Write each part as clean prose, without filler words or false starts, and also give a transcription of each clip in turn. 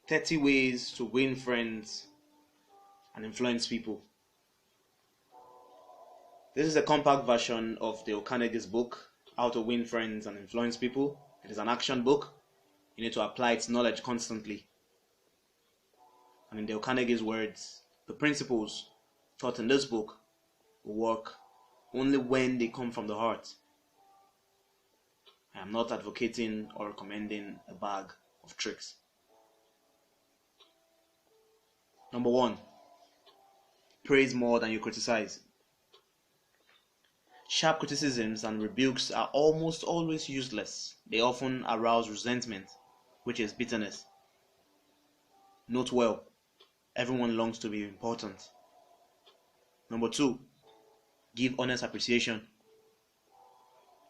30 ways to win friends and influence people. This is a compact version of Dale Carnegie's book, How to Win Friends and Influence People. It is an action book. You need to apply its knowledge constantly. And in Dale Carnegie's words, the principles taught in this book will work only when they come from the heart. I am not advocating or recommending a bag of tricks. Number 1, praise more than you criticize. Sharp criticisms and rebukes are almost always useless. They often arouse resentment, which is bitterness. Note well, everyone longs to be important. Number 2, give honest appreciation.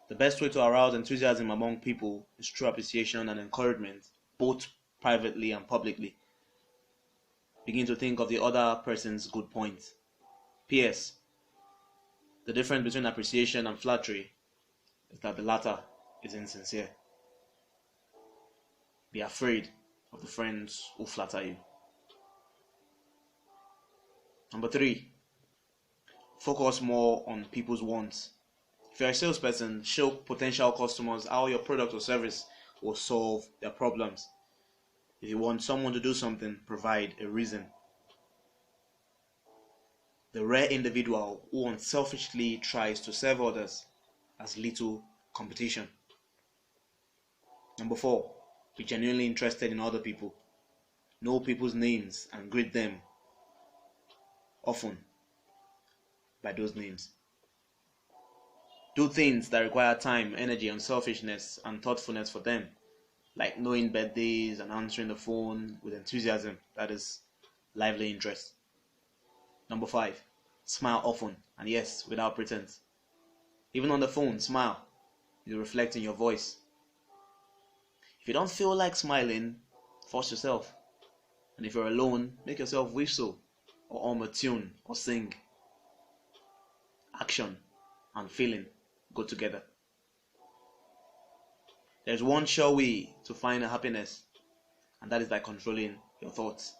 The best way to arouse enthusiasm among people is through appreciation and encouragement, both privately and publicly. Begin to think of the other person's good points. P.S. The difference between appreciation and flattery is that the latter is insincere. Be afraid of the friends who flatter you. Number 3, focus more on people's wants. If you're a salesperson, show potential customers how your product or service will solve their problems. If you want someone to do something, provide a reason. The rare individual who unselfishly tries to serve others has little competition. Number 4, be genuinely interested in other people. Know people's names and greet them often by those names. Do things that require time, energy, unselfishness, and thoughtfulness for them, like knowing birthdays and answering the phone with enthusiasm, that is, lively interest. Number 5, smile often, and yes, without pretense. Even on the phone, smile. It will reflect in your voice. If you don't feel like smiling, force yourself. And if you're alone, make yourself whistle, or hum a tune, or sing. Action and feeling go together. There's one sure way to find happiness, and that is by controlling your thoughts.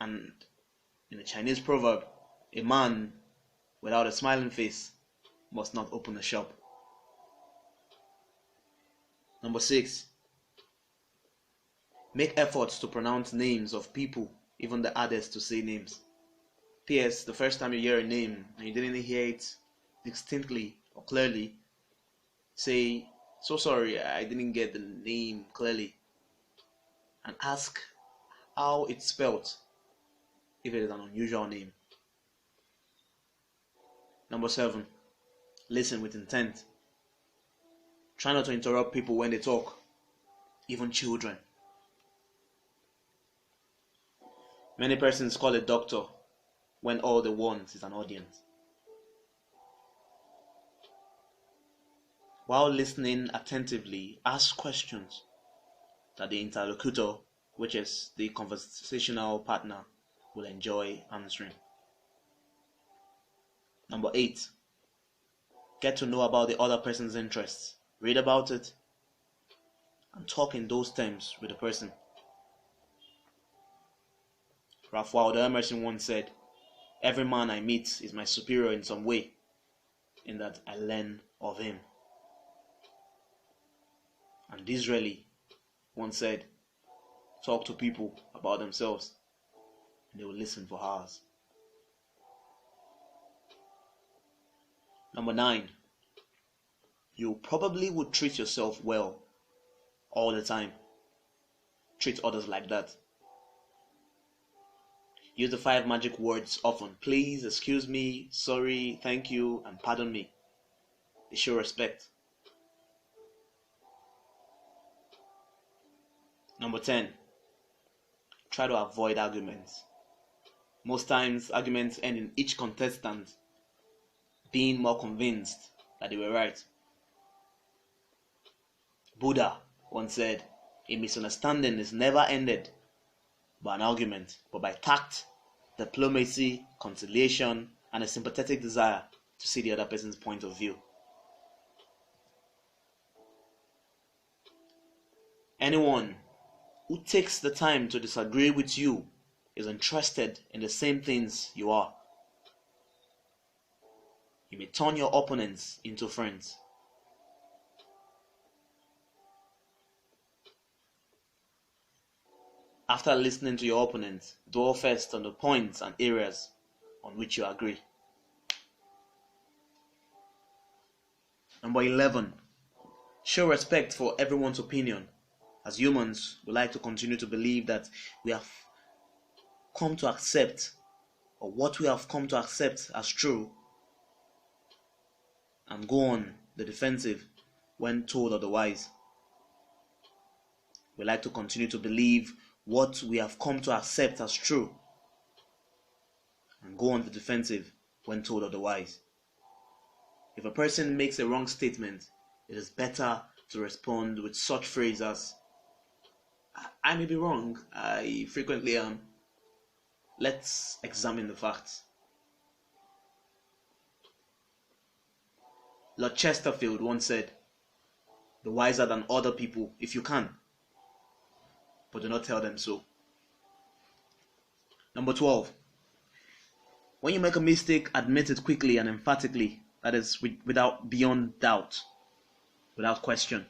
And in the Chinese proverb, a man without a smiling face must not open a shop. Number 6, make efforts to pronounce names of people, even the hardest to say names. P.S. The first time you hear a name and you didn't hear it distinctly or clearly, say, "So sorry, I didn't get the name clearly," and ask how it's spelled if it is an unusual name. Number 7, listen with intent. Try not to interrupt people when they talk, even children. Many persons call a doctor when all they want is an audience. While listening attentively, ask questions that the interlocutor, which is the conversational partner, will enjoy answering. Number 8, get to know about the other person's interests. Read about it and talk in those terms with the person. Ralph Waldo Emerson once said, "Every man I meet is my superior in some way, in that I learn of him." And Disraeli once said, "Talk to people about themselves, and they will listen for hours." Number 9, you probably would treat yourself well all the time. Treat others like that. Use the 5 magic words often. Please, excuse me, sorry, thank you, and pardon me. They show respect. Number 10, try to avoid arguments. Most times, arguments end in each contestant being more convinced that they were right. Buddha once said, "A misunderstanding is never ended by an argument, but by tact, diplomacy, conciliation, and a sympathetic desire to see the other person's point of view." Anyone who takes the time to disagree with you is interested in the same things you are. You may turn your opponents into friends. After listening to your opponent, dwell first on the points and areas on which you agree. Number 11. Show respect for everyone's opinion. As humans, we like to continue to believe that we have come to accept, or what we have come to accept as true, and go on the defensive when told otherwise. We like to continue to believe what we have come to accept as true and go on the defensive when told otherwise. If a person makes a wrong statement, it is better to respond with such phrase as, I may be wrong, I frequently am. Let's examine the facts. Lord Chesterfield once said, "Be wiser than other people if you can, but do not tell them so." Number 12. When you make a mistake, admit it quickly and emphatically. That is, beyond doubt, without question.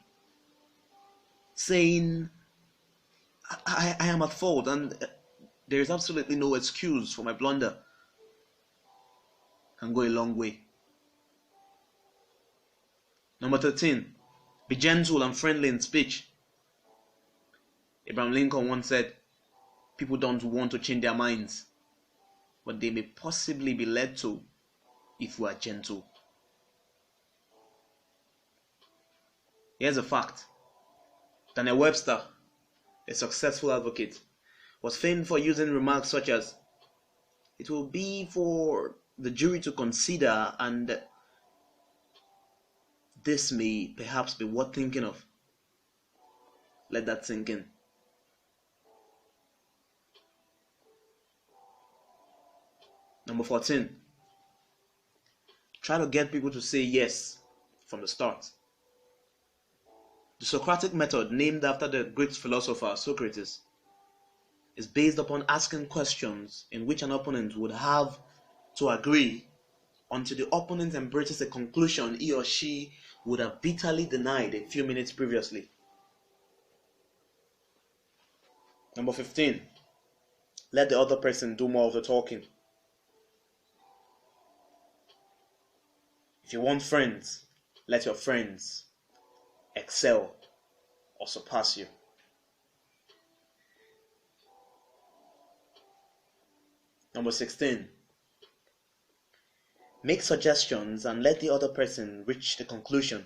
Saying, I am at fault and there is absolutely no excuse for my blunder can go a long way. Number 13. Be gentle and friendly in speech. Abraham Lincoln once said, people don't want to change their minds, but they may possibly be led to if we are gentle. Here's a fact. Daniel Webster, a successful advocate, was famed for using remarks such as, it will be for the jury to consider, and this may perhaps be worth thinking of. Let that sink in. Number 14. Try to get people to say yes from the start. The Socratic method, named after the great philosopher Socrates, is based upon asking questions in which an opponent would have to agree until the opponent embraces a conclusion he or she would have bitterly denied a few minutes previously. Number 15. Let the other person do more of the talking. If you want friends, let your friends excel or surpass you. Number 16. Make suggestions and let the other person reach the conclusion.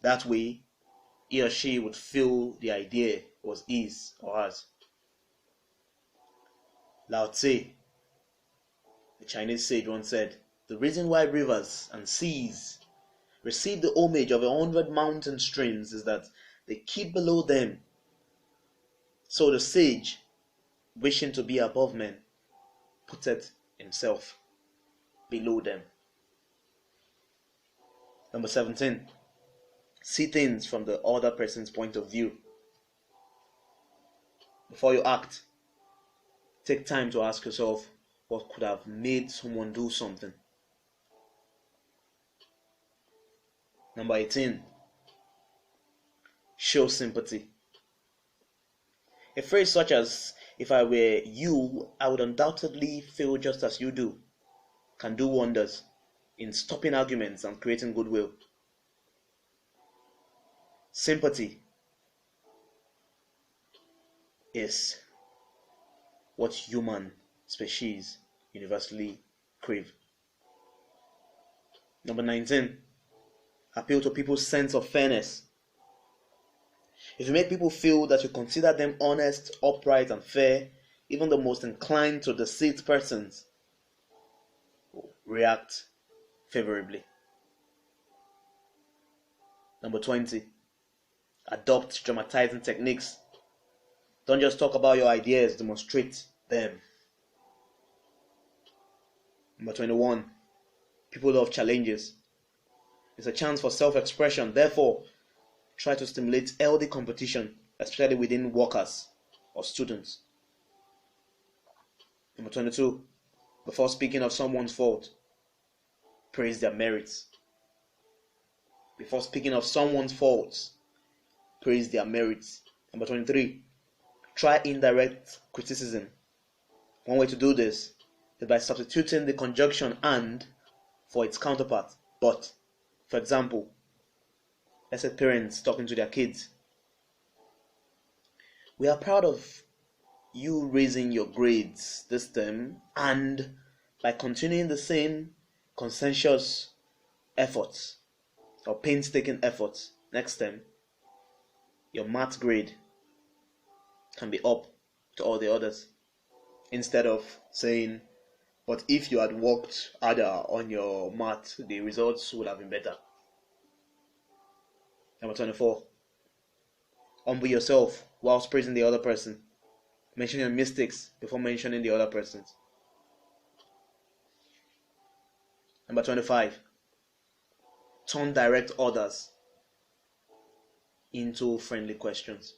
That way, he or she would feel the idea was his or hers. Lao Tse, the Chinese sage, once said, the reason why rivers and seas receive the homage of 100 mountain streams is that they keep below them. So the sage, wishing to be above men, putteth himself below them. Number 17. See things from the other person's point of view. Before you act, take time to ask yourself what could have made someone do something. Number 18. Show sympathy. A phrase such as, if I were you, I would undoubtedly feel just as you do, can do wonders in stopping arguments and creating goodwill. Sympathy is what human species universally crave. Number 19. Appeal to people's sense of fairness. If you make people feel that you consider them honest, upright, and fair, even the most inclined to deceit persons will react favorably. Number 20. Adopt dramatizing techniques. Don't just talk about your ideas, demonstrate them. Number 21. People love challenges. It's a chance for self-expression. Therefore, try to stimulate healthy competition especially within workers or students. Number 22, before speaking of someone's fault, praise their merits. Before speaking of someone's faults, praise their merits. Number 23, try indirect criticism. One way to do this is by substituting the conjunction and for its counterpart, but. For example, let's say parents talking to their kids. We are proud of you raising your grades this term, and by continuing the same conscientious efforts or painstaking efforts next term, your math grade can be up to all the others. Instead of saying, but if you had worked harder on your math, the results would have been better. Number 24. Humble yourself whilst praising the other person. Mention your mistakes before mentioning the other person's. Number 25. Turn direct orders into friendly questions.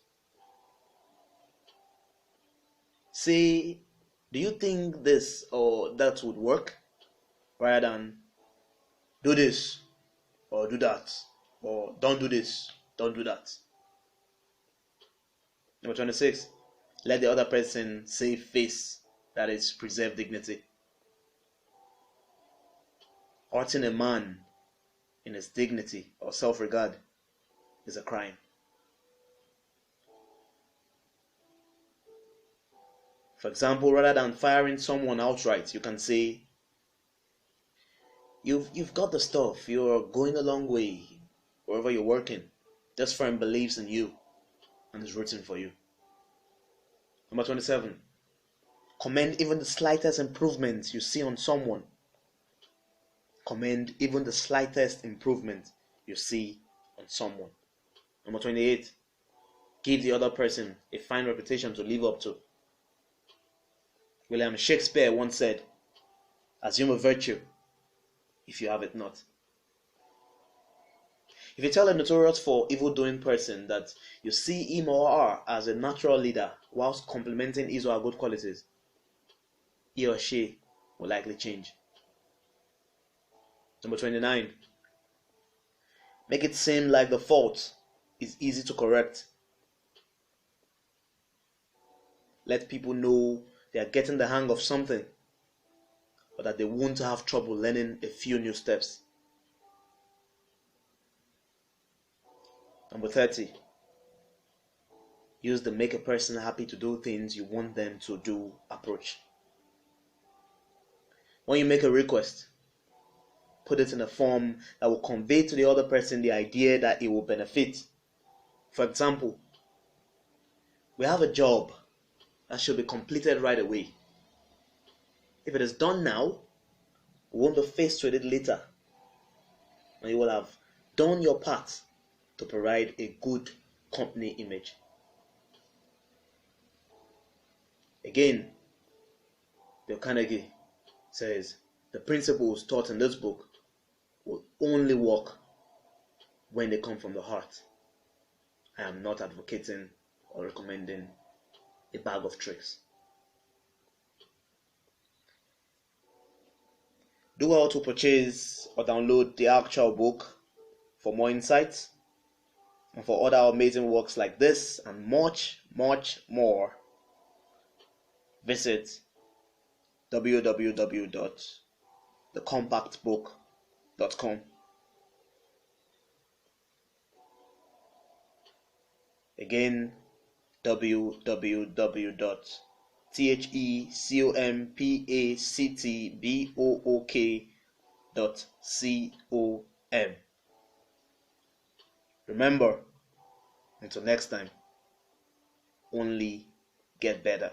Say, do you think this or that would work? Rather than do this or do that, or don't do this, don't do that. Number 26. Let the other person save face, that is, preserve dignity. Hurting a man in his dignity or self-regard is a crime. For example, rather than firing someone outright, you can say, You've got the stuff, you're going a long way wherever you're working. This firm believes in you and is rooting for you. Number 27. Commend even the slightest improvement you see on someone. Commend even the slightest improvement you see on someone. Number 28. Give the other person a fine reputation to live up to. William Shakespeare once said, assume a virtue if you have it not. If you tell a notorious for evil-doing person that you see him or her as a natural leader whilst complimenting his or her good qualities, he or she will likely change. Number 29. Make it seem like the fault is easy to correct. Let people know they are getting the hang of something, but that they won't have trouble learning a few new steps. Number 30. Use the make a person happy to do things you want them to do approach. When you make a request, put it in a form that will convey to the other person the idea that it will benefit. For example, we have a job that should be completed right away. If it is done now, we won't be faced with it later, and you will have done your part to provide a good company image. Again, Dale Carnegie says the principles taught in this book will only work when they come from the heart. I am not advocating or recommending a bag of tricks. Do well to purchase or download the actual book for more insights and for other amazing works like this and much, much more. Visit www.thecompactbook.com. Again, www.thecompactbook.com. Remember, until next time, only get better.